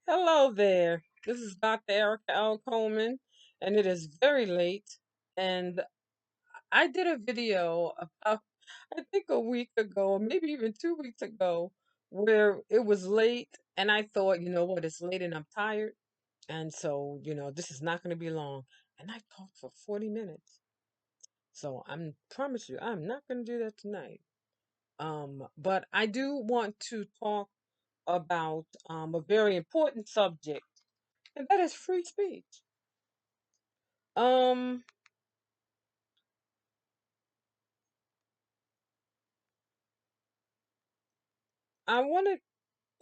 Hello there. This is Dr. Erica L. Coleman, and it is very late. And I did a video about, I think a week ago, or maybe even 2 weeks ago, where it was late, and I thought, you know what, it's late and I'm tired. And so, this is not going to be long. And I talked for 40 minutes. So I promise you, I'm not going to do that tonight. But I do want to talk about a very important subject, and that is free speech. Um, I want to.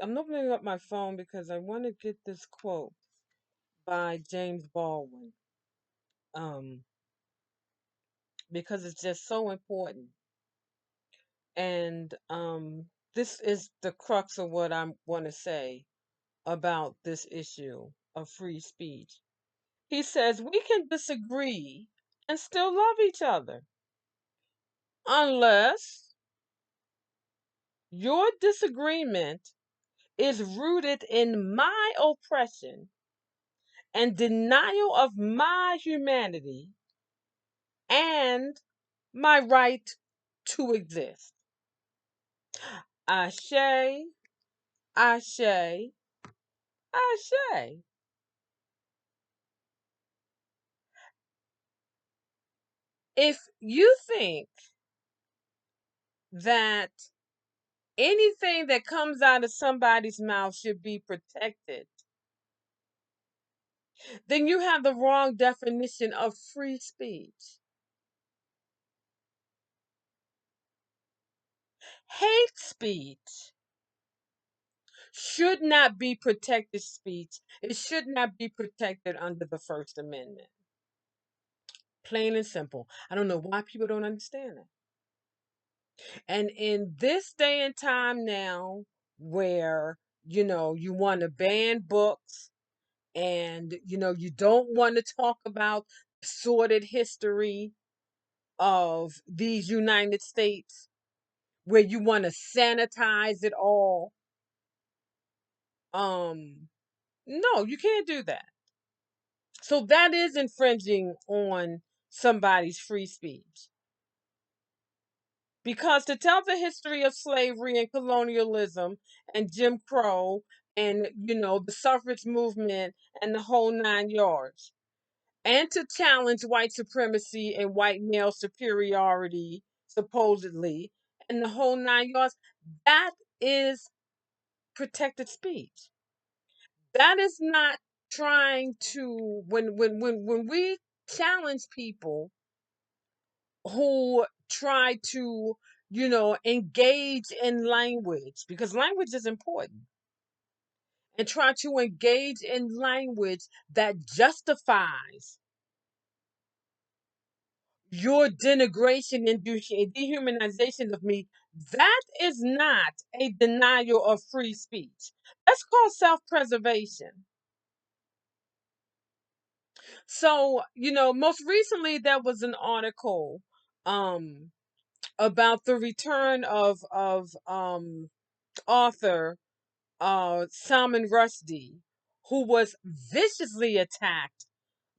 I'm opening up my phone because I want to get this quote by James Baldwin. Um, because it's just so important, and this is the crux of what I want to say about this issue of free speech. He says we can disagree and still love each other unless your disagreement is rooted in my oppression and denial of my humanity and my right to exist. Ashe, ashe, ashe. If you think that anything that comes out of somebody's mouth should be protected, then you have the wrong definition of free speech. Hate speech should not be protected speech. It should not be protected under the First Amendment. Plain and simple. I don't know why people don't understand it. And in this day and time now, where, you want to ban books and, you don't want to talk about sordid history of these United States, where you want to sanitize it all. No, you can't do that. So that is infringing on somebody's free speech. Because to tell the history of slavery and colonialism and Jim Crow and, the suffrage movement and the whole 9 yards, and to challenge white supremacy and white male superiority, supposedly, and the whole 9 yards, that is protected speech. That is not trying to when we challenge people who try to, engage in language, because language is important, and try to engage in language that justifies your denigration and dehumanization of me. That is not a denial of free speech. That's called self-preservation. So, most recently there was an article um about the return of author Salman Rushdie, who was viciously attacked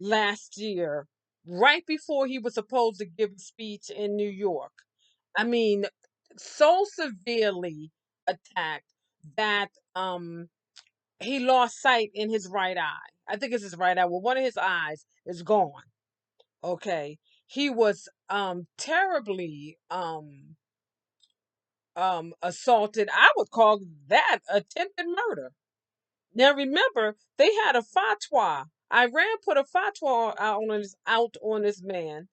last year, right before he was supposed to give a speech in New York. I mean, so severely attacked that he lost sight in his right eye. I think it's his right eye. Well, one of his eyes is gone. Okay. He was terribly assaulted. I would call that attempted murder. Now remember, they had a fatwa. Iran put a fatwa out on this man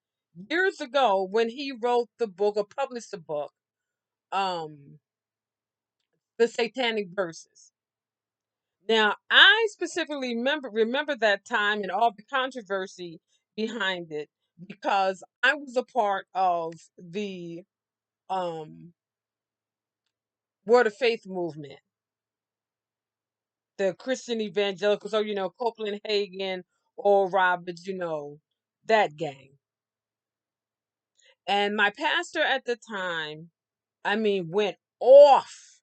years ago when he wrote the book or published the book, um, The Satanic Verses. Now I specifically remember that time and all the controversy behind it because I was a part of the um Word of Faith movement, the Christian evangelicals, so Copeland Hagen, Oral Roberts, that gang. And my pastor at the time, went off.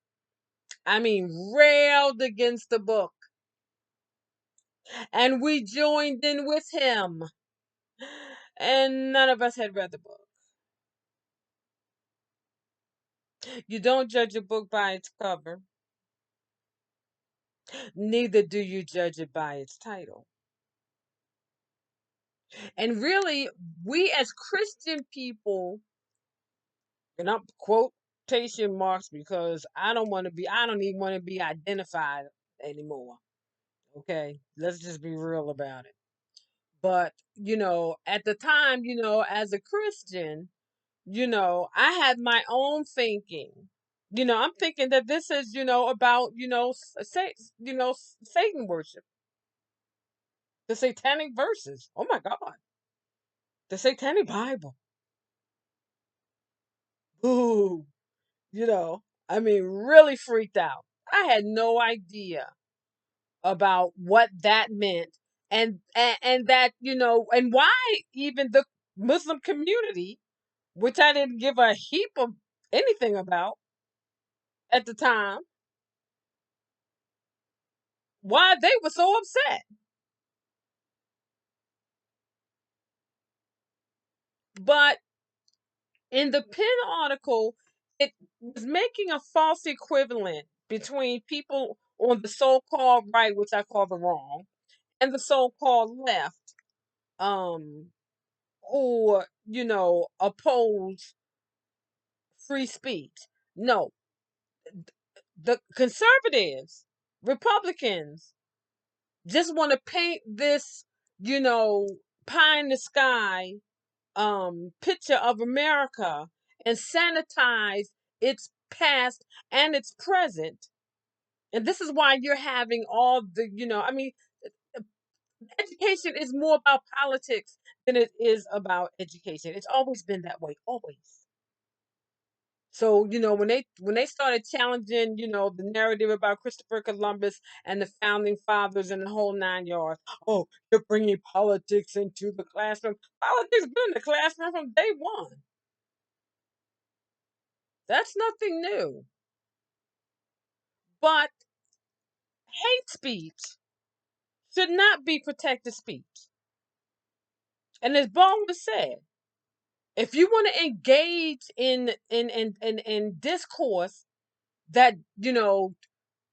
Railed against the book. And we joined in with him. And none of us had read the book. You don't judge a book by its cover, neither do you judge it by its title. And really, we as Christian people, and I'm quotation marks because I don't even want to be identified anymore. Okay, let's just be real about it. But, at the time, as a Christian, I had my own thinking. I'm thinking that this is, about, Satan worship, the satanic verses. Oh my God, the satanic Bible. Ooh, you know, I mean, really freaked out. I had no idea about what that meant, and that, and why even the Muslim community, which I didn't give a heap of anything about at the time, why they were so upset. But in the Penn article, it was making a false equivalent between people on the so-called right, which I call the wrong, and the so-called left, um, who, oppose free speech. No, the conservatives, Republicans, just want to paint this, you know, pie in the sky picture of America and sanitize its past and its present. And this is why you're having all the, I mean, education is more about politics than it is about education. It's always been that way, always. So, when they started challenging, the narrative about Christopher Columbus and the founding fathers and the whole nine yards, oh, you're bringing politics into the classroom. Politics been in the classroom from day one. That's nothing new. But hate speech should not be protected speech. And as Baldwin said, if you want to engage in discourse that,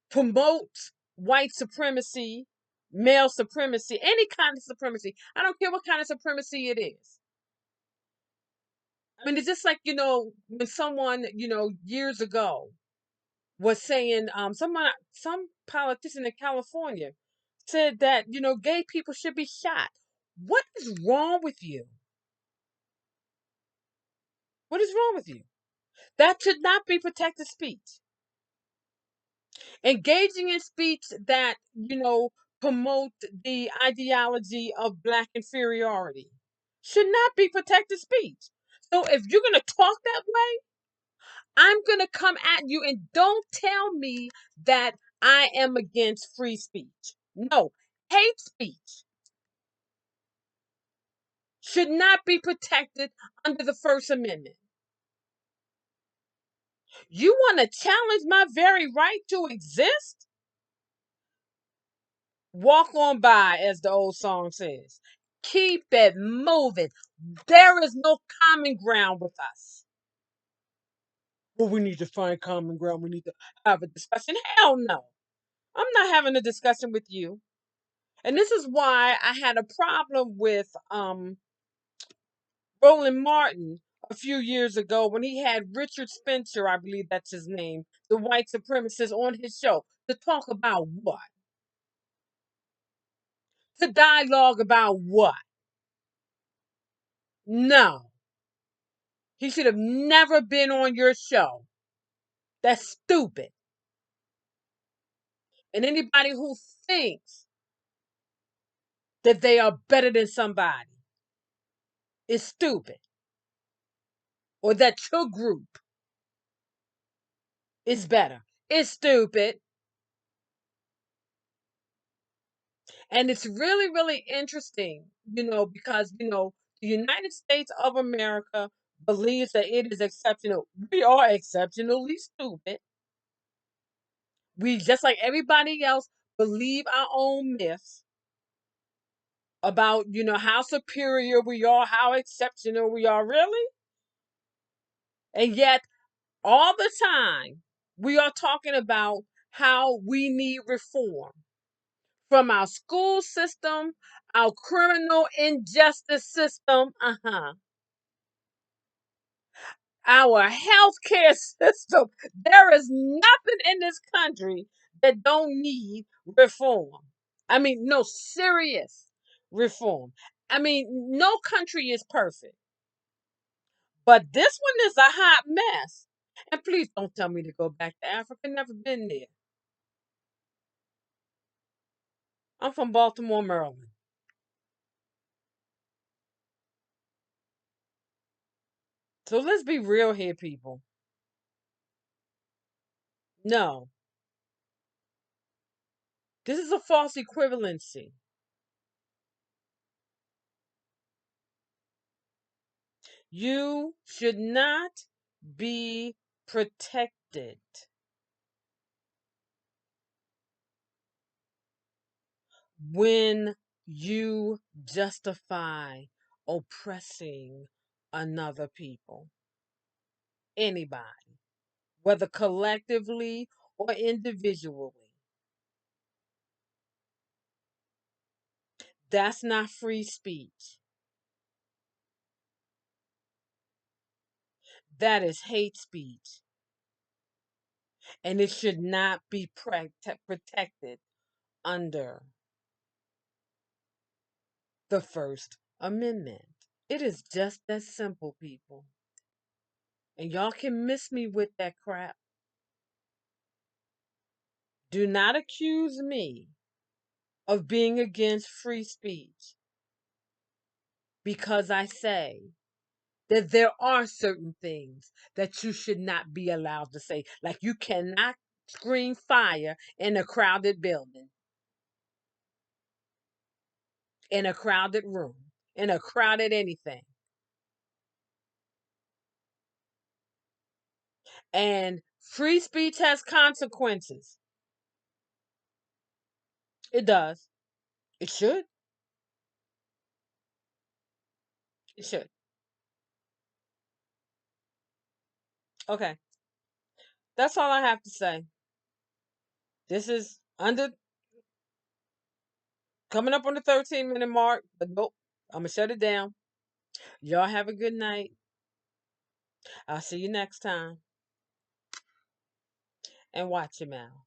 promotes white supremacy, male supremacy, any kind of supremacy, I don't care what kind of supremacy it is. I mean, it's just like, when someone, years ago was saying, some politician in California said that, gay people should be shot. What is wrong with you? What is wrong with you? That should not be protected speech. Engaging in speech that, promote the ideology of black inferiority should not be protected speech. So if you're going to talk that way, I'm going to come at you, and don't tell me that I am against free speech. No, hate speech should not be protected under the First Amendment. You want to challenge my very right to exist? Walk on by, as the old song says. Keep it moving. There is no common ground with us. Well, we need to find common ground. We need to have a discussion. Hell no. I'm not having a discussion with you. And this is why I had a problem with Roland Martin a few years ago when he had Richard Spencer, I believe that's his name, the white supremacist, on his show to talk about what? To dialogue about what? No. He should have never been on your show. That's stupid. And anybody who thinks that they are better than somebody is stupid. Or that your group is better. It's stupid. And it's really, really interesting, because, the United States of America believes that it is exceptional. We are exceptionally stupid. We, just like everybody else, believe our own myths. about, how superior we are, how exceptional we are, really? And yet, all the time, we are talking about how we need reform from our school system, our criminal injustice system, our healthcare system. There is nothing in this country that don't need reform. I mean, no serious reform. I mean, no country is perfect, but this one is a hot mess. And please don't tell me to go back to Africa. Never been there. I'm from Baltimore, Maryland. So let's be real here, people. No, this is a false equivalency. You should not be protected when you justify oppressing another people, anybody, whether collectively or individually. That's not free speech. That is hate speech. And it should not be protected under the First Amendment. It is just that simple, people. And y'all can miss me with that crap. Do not accuse me of being against free speech because I say that there are certain things that you should not be allowed to say. Like you cannot scream fire in a crowded building, in a crowded room, in a crowded anything. And free speech has consequences. It does. It should. It should. Okay. That's all I have to say. This is under coming up on the 13-minute mark, but nope. I'm going to shut it down. Y'all have a good night. I'll see you next time. And watch your mouth.